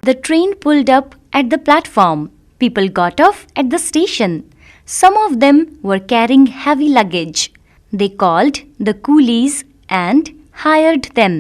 The train pulled up at the platform. People got off at the station. Some of them were carrying heavy luggage. They called the coolies and hired them.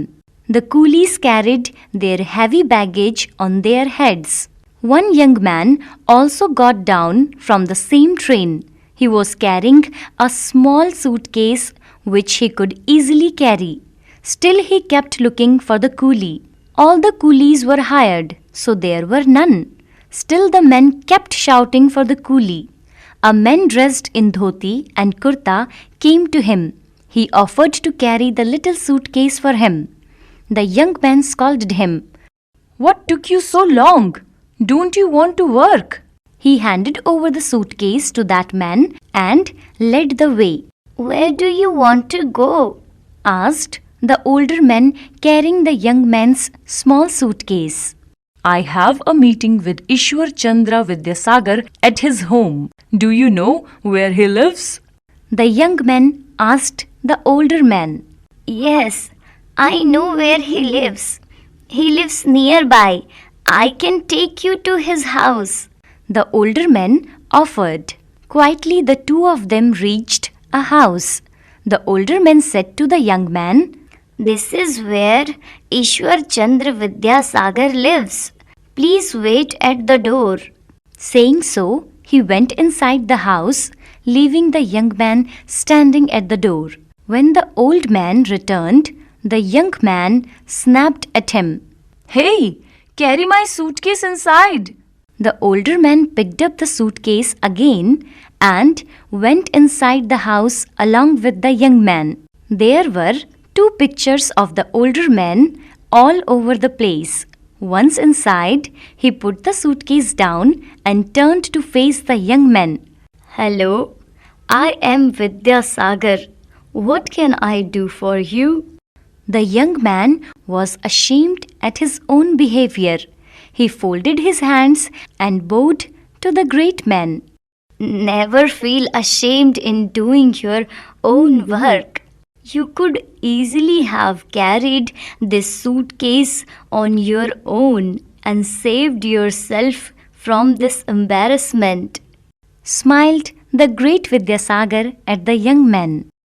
The coolies carried their heavy baggage on their heads. One young man also got down from the same train. He was carrying a small suitcase which he could easily carry. Still, he kept looking for the coolie. All the coolies were hired, so there were none. Still, the men kept shouting for the coolie. A man dressed in dhoti and kurta came to him. He offered to carry the little suitcase for him. The young man scolded him. "What took you so long? Don't you want to work?" He handed over the suitcase to that man and led the way. "Where do you want to go?" asked the older man carrying the young man's small suitcase. "I have a meeting with Ishwar Chandra Vidyasagar at his home. Do you know where he lives?" The young man asked the older man. "Yes, I know where he lives. He lives nearby. I can take you to his house," the older man offered. Quietly, the two of them reached a house. The older man said to the young man, "This is where Ishwar Chandra Vidyasagar lives. Please wait at the door." Saying so, he went inside the house, leaving the young man standing at the door. When the old man returned, the young man snapped at him. "Hey, carry my suitcase inside." The older man picked up the suitcase again and went inside the house along with the young man. There were two pictures of the older man all over the place. Once inside, he put the suitcase down and turned to face the young man. "Hello, I am Vidyasagar. What can I do for you?" The young man was ashamed at his own behavior. He folded his hands and bowed to the great man. "Never feel ashamed in doing your own work. You could easily have carried this suitcase on your own and saved yourself from this embarrassment," smiled the great Vidyasagar at the young man.